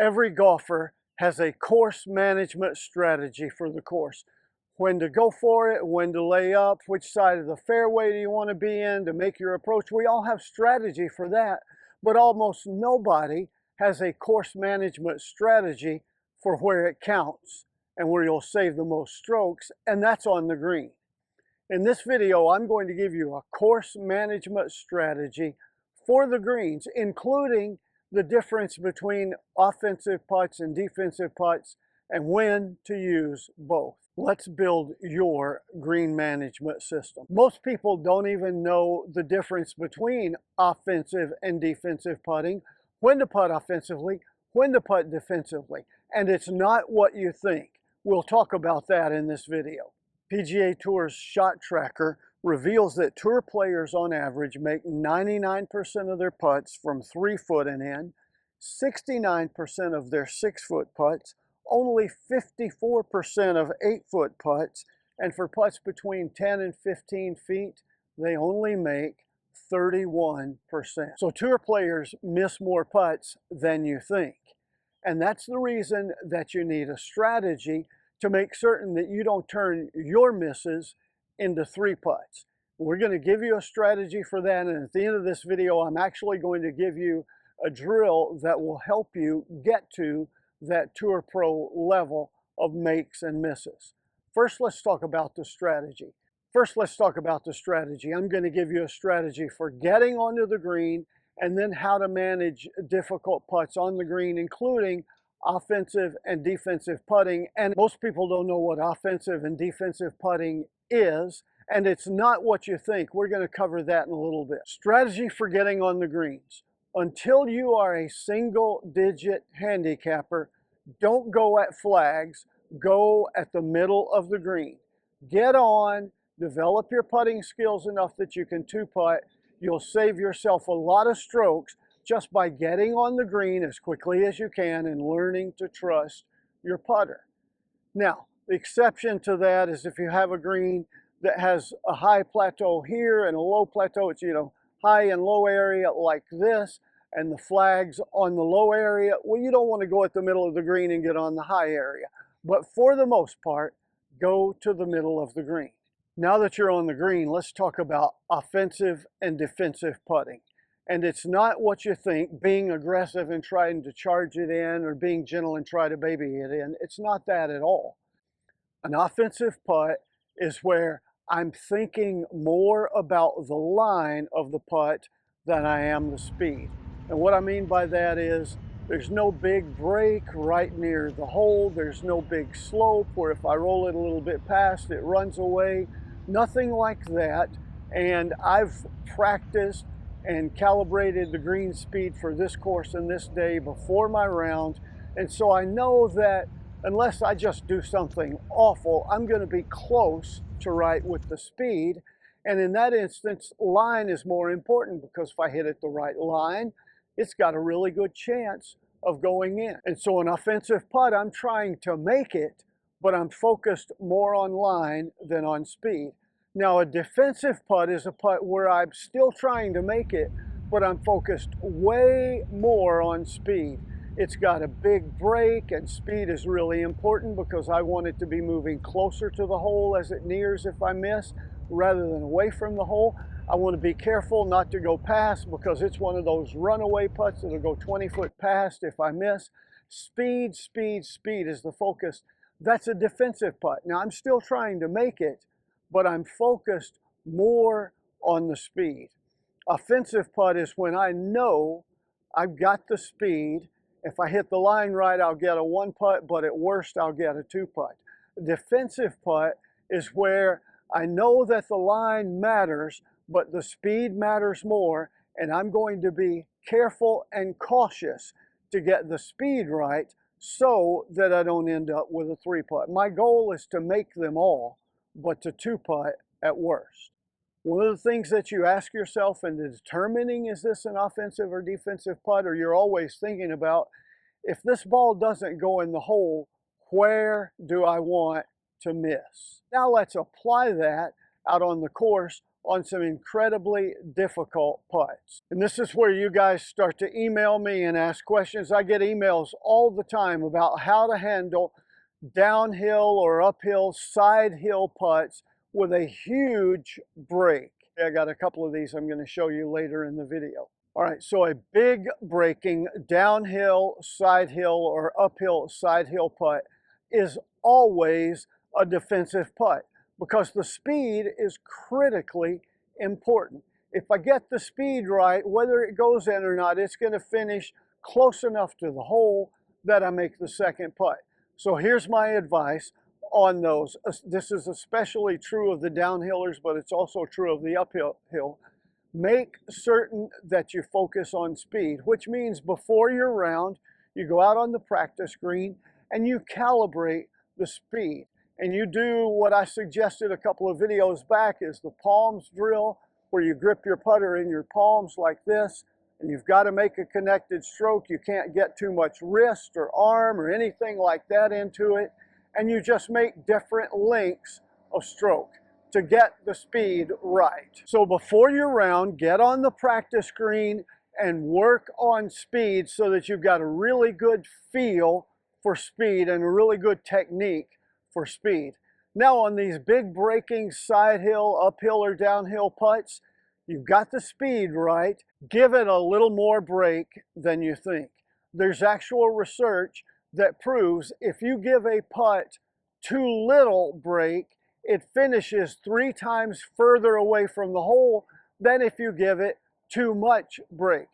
Every golfer has a course management strategy for the course. When to go for it, when to lay up, which side of the fairway do you want to be in to make your approach. We all have strategy for that, but almost nobody has a course management strategy for where it counts and where you'll save the most strokes, and that's on the green. In this video, I'm going to give you a course management strategy for the greens, including the difference between offensive putts and defensive putts and when to use both. Let's build your green management system. Most people don't even know the difference between offensive and defensive putting, when to putt offensively, when to putt defensively, and it's not what you think. We'll talk about that in this video. PGA Tour's shot tracker reveals that tour players on average make 99% of their putts from 3 foot and in, 69% of their 6 foot putts, only 54% of 8 foot putts, and for putts between 10 and 15 feet, they only make 31%. So tour players miss more putts than you think. And that's the reason that you need a strategy to make certain that you don't turn your misses into 3 putts. We're going to give you a strategy for that, and at the end of this video, I'm actually going to give you a drill that will help you get to that Tour Pro level of makes and misses. First, let's talk about the strategy. I'm going to give you a strategy for getting onto the green and then how to manage difficult putts on the green, including offensive and defensive putting. And most people don't know what offensive and defensive putting is, and it's not what you think. We're going to cover that in a little bit. Strategy for getting on the greens. Until you are a single-digit handicapper, don't go at flags, go at the middle of the green. Get on, develop your putting skills enough that you can 2-putt. You'll save yourself a lot of strokes just by getting on the green as quickly as you can and learning to trust your putter. Now, the exception to that is if you have a green that has a high plateau here and a low plateau, it's, high and low area like this, and the flags on the low area, well, you don't want to go at the middle of the green and get on the high area. But for the most part, go to the middle of the green. Now that you're on the green, let's talk about offensive and defensive putting. And it's not what you think, being aggressive and trying to charge it in or being gentle and try to baby it in. It's not that at all. An offensive putt is where I'm thinking more about the line of the putt than I am the speed. And what I mean by that is there's no big break right near the hole. There's no big slope where if I roll it a little bit past, it runs away. Nothing like that. And I've practiced and calibrated the green speed for this course and this day before my round. And so I know that unless I just do something awful, I'm going to be close to right with the speed. And in that instance, line is more important, because if I hit it the right line, it's got a really good chance of going in. And so an offensive putt, I'm trying to make it, but I'm focused more on line than on speed. Now, a defensive putt is a putt where I'm still trying to make it, but I'm focused way more on speed. It's got a big break, and speed is really important because I want it to be moving closer to the hole as it nears if I miss, rather than away from the hole. I want to be careful not to go past, because it's one of those runaway putts that'll go 20 foot past if I miss. Speed, speed, speed is the focus. That's a defensive putt. Now, I'm still trying to make it, but I'm focused more on the speed. Offensive putt is when I know I've got the speed. If I hit the line right, I'll get a 1-putt, but at worst, I'll get a 2-putt. Defensive putt is where I know that the line matters, but the speed matters more, and I'm going to be careful and cautious to get the speed right so that I don't end up with a 3-putt. My goal is to make them all, but to 2-putt at worst. One of the things that you ask yourself in determining is this an offensive or defensive putt, or you're always thinking about, if this ball doesn't go in the hole, where do I want to miss? Now let's apply that out on the course on some incredibly difficult putts. And this is where you guys start to email me and ask questions. I get emails all the time about how to handle downhill or uphill side hill putts with a huge break. I got a couple of these I'm going to show you later in the video. All right, so a big breaking downhill side hill or uphill side hill putt is always a defensive putt because the speed is critically important. If I get the speed right, whether it goes in or not, it's going to finish close enough to the hole that I make the second putt. So here's my advice on those. This is especially true of the downhillers, but it's also true of the uphill. Make certain that you focus on speed, which means before your round, you go out on the practice green and you calibrate the speed. And you do what I suggested a couple of videos back is the palms drill, where you grip your putter in your palms like this, and you've got to make a connected stroke. You can't get too much wrist or arm or anything like that into it. And you just make different lengths of stroke to get the speed right. So before your round, get on the practice green and work on speed so that you've got a really good feel for speed and a really good technique for speed. Now on these big breaking side hill, uphill or downhill putts, you've got the speed right. Give it a little more break than you think. There's actual research that proves if you give a putt too little break, it finishes 3 times further away from the hole than if you give it too much break.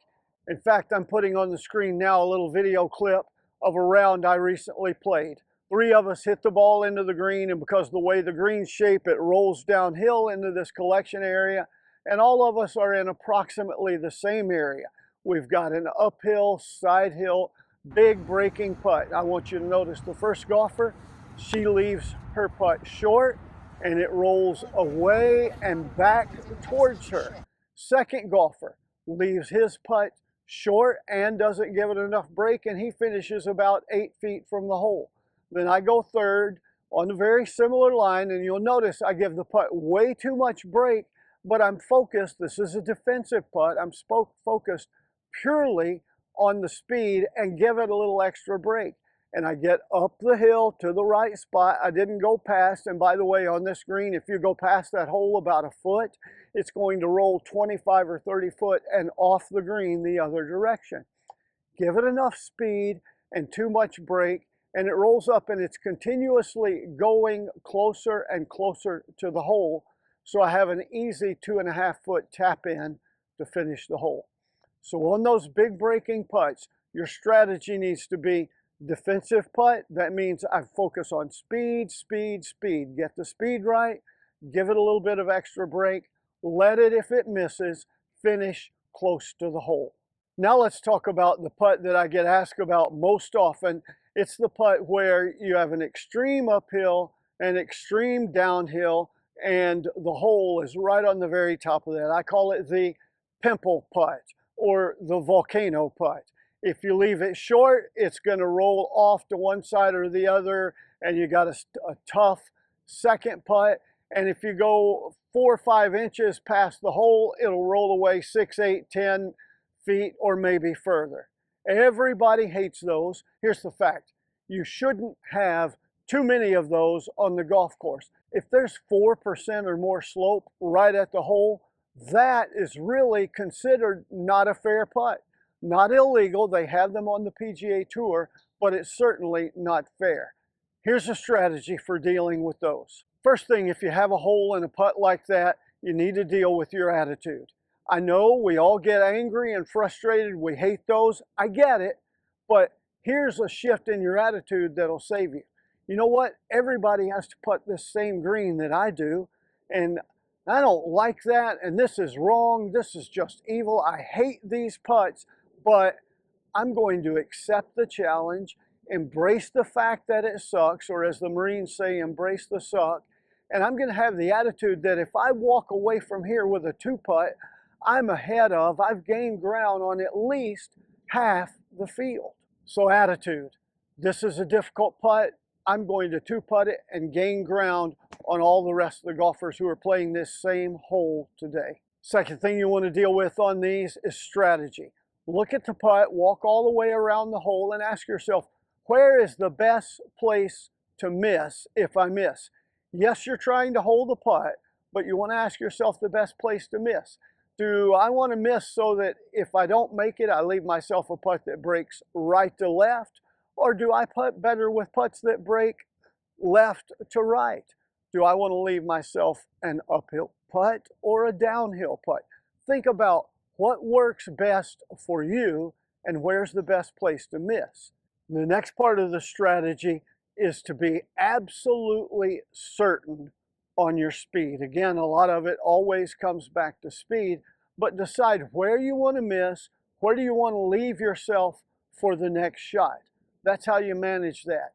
In fact, I'm putting on the screen now a little video clip of a round I recently played. 3 of us hit the ball into the green, and because of the way the green's shape, it rolls downhill into this collection area, and all of us are in approximately the same area. We've got an uphill, side hill, big breaking putt. I want you to notice the first golfer, she leaves her putt short, and it rolls away and back towards her. Second golfer leaves his putt short and doesn't give it enough break, and he finishes about 8 feet from the hole. Then I go third on a very similar line, and you'll notice I give the putt way too much break, but I'm focused. This is a defensive putt. I'm focused purely on the speed and give it a little extra break. And I get up the hill to the right spot. I didn't go past, and by the way, on this green, if you go past that hole about a foot, it's going to roll 25 or 30 foot and off the green the other direction. Give it enough speed and too much break, and it rolls up, and it's continuously going closer and closer to the hole. So I have an easy 2.5 foot tap in to finish the hole. So on those big breaking putts, your strategy needs to be defensive putt. That means I focus on speed, speed, speed. Get the speed right, give it a little bit of extra break, let it, if it misses, finish close to the hole. Now let's talk about the putt that I get asked about most often. It's the putt where you have an extreme uphill and extreme downhill, and the hole is right on the very top of that. I call it the pimple putt or the volcano putt. If you leave it short, it's going to roll off to one side or the other, and you got a tough second putt. And if you go 4 or 5 inches past the hole, it'll roll away 6, 8, 10 feet or maybe further. Everybody hates those. Here's the fact. You shouldn't have too many of those on the golf course. If there's 4% or more slope right at the hole, that is really considered not a fair putt. Not illegal, they have them on the PGA Tour, but it's certainly not fair. Here's a strategy for dealing with those. First thing, if you have a hole in a putt like that, you need to deal with your attitude. I know we all get angry and frustrated, we hate those, I get it, but here's a shift in your attitude that'll save you. You know what? Everybody has to putt this same green that I do, and I don't like that, and this is wrong, this is just evil, I hate these putts, but I'm going to accept the challenge, embrace the fact that it sucks, or as the Marines say, embrace the suck, and I'm going to have the attitude that if I walk away from here with a 2-putt, I'm ahead of, I've gained ground on at least half the field. So attitude, this is a difficult putt, I'm going to 2-putt it and gain ground on all the rest of the golfers who are playing this same hole today. Second thing you want to deal with on these is strategy. Look at the putt, walk all the way around the hole, and ask yourself, where is the best place to miss if I miss? Yes, you're trying to hold the putt, but you want to ask yourself the best place to miss. Do I want to miss so that if I don't make it, I leave myself a putt that breaks right to left? Or do I putt better with putts that break left to right? Do I want to leave myself an uphill putt or a downhill putt? Think about what works best for you and where's the best place to miss. The next part of the strategy is to be absolutely certain on your speed. Again, a lot of it always comes back to speed, but decide where you want to miss, where do you want to leave yourself for the next shot. That's how you manage that.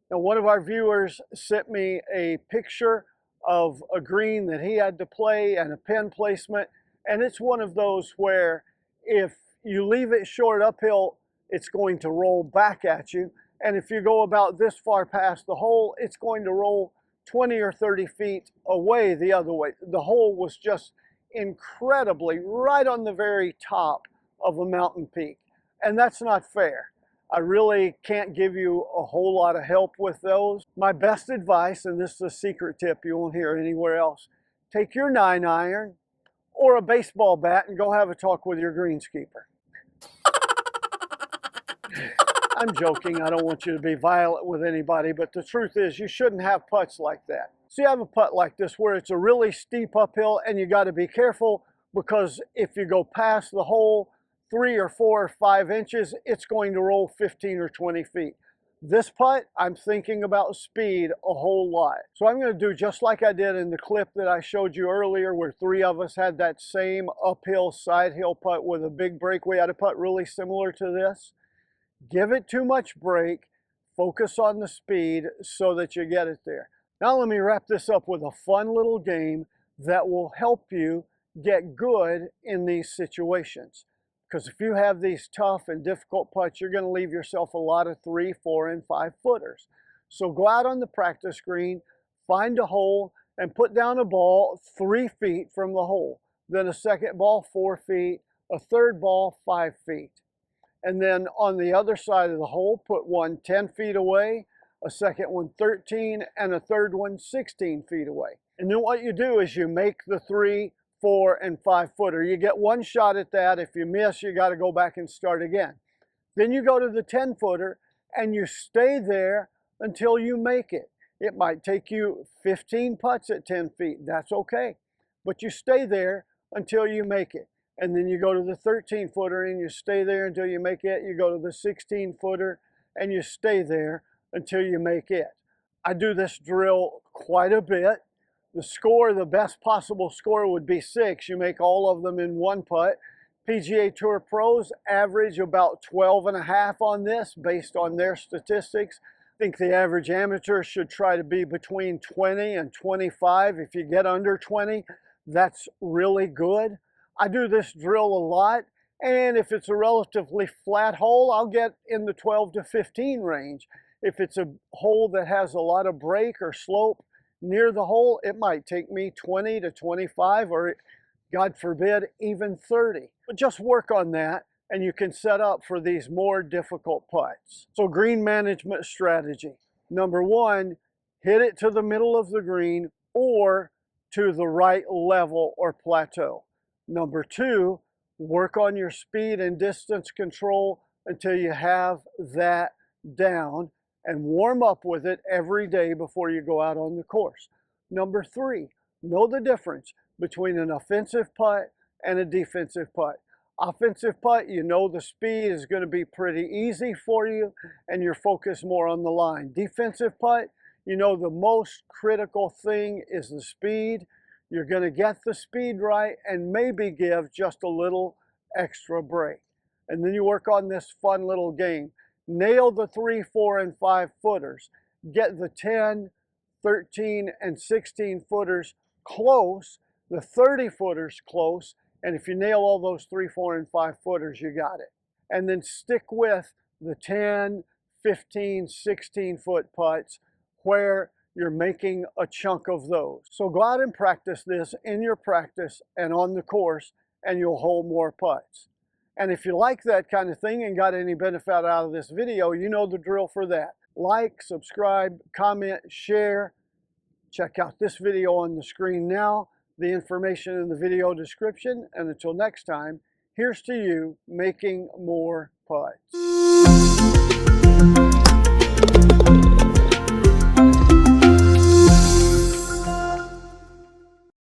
Now, one of our viewers sent me a picture of a green that he had to play and a pin placement, and it's one of those where if you leave it short uphill, it's going to roll back at you, and if you go about this far past the hole, it's going to roll 20 or 30 feet away the other way. The hole was just incredibly right on the very top of a mountain peak, and that's not fair. I really can't give you a whole lot of help with those. My best advice, and this is a secret tip you won't hear anywhere else, take your 9-iron or a baseball bat and go have a talk with your greenskeeper. I'm joking, I don't want you to be violent with anybody, but the truth is you shouldn't have putts like that. So you have a putt like this where it's a really steep uphill and you got to be careful, because if you go past the hole 3 or 4 or 5 inches, it's going to roll 15 or 20 feet. This putt, I'm thinking about speed a whole lot. So I'm going to do just like I did in the clip that I showed you earlier where 3 of us had that same uphill side hill putt with a big break. We had a putt really similar to this. Give it too much break, focus on the speed so that you get it there. Now let me wrap this up with a fun little game that will help you get good in these situations. Because if you have these tough and difficult putts, you're going to leave yourself a lot of 3, 4, and 5 footers. So go out on the practice green, find a hole, and put down a ball 3 feet from the hole. Then a second ball 4 feet, a third ball 5 feet. And then on the other side of the hole, put one 10 feet away, a second one 13, and a third one 16 feet away. And then what you do is you make the 3, 4, and 5 footer. You get one shot at that. If you miss, you got to go back and start again. Then you go to the 10 footer and you stay there until you make it. It might take you 15 putts at 10 feet. That's okay. But you stay there until you make it. And then you go to the 13 footer and you stay there until you make it. You go to the 16 footer and you stay there until you make it. I do this drill quite a bit. The score, the best possible score would be 6. You make all of them in one putt. PGA Tour pros average about 12.5 on this based on their statistics. I think the average amateur should try to be between 20 and 25. If you get under 20, that's really good. I do this drill a lot, and if it's a relatively flat hole, I'll get in the 12 to 15 range. If it's a hole that has a lot of break or slope near the hole, it might take me 20 to 25, or God forbid, even 30. But just work on that, and you can set up for these more difficult putts. So green management strategy. Number 1, hit it to the middle of the green or to the right level or plateau. Number 2, work on your speed and distance control until you have that down, and warm up with it every day before you go out on the course. Number 3, know the difference between an offensive putt and a defensive putt. Offensive putt, you know the speed is going to be pretty easy for you and you're focused more on the line. Defensive putt, you know the most critical thing is the speed. You're going to get the speed right and maybe give just a little extra break. And then you work on this fun little game. Nail the 3, 4, and 5 footers. Get the 10, 13, and 16 footers close, the 30 footers close, and if you nail all those 3, 4, and 5 footers, you got it. And then stick with the 10, 15, 16 foot putts where you're making a chunk of those. So go out and practice this in your practice and on the course, and you'll hold more putts. And if you like that kind of thing and got any benefit out of this video, you know the drill for that. Like, subscribe, comment, share. Check out this video on the screen now, the information in the video description, and until next time, here's to you making more putts.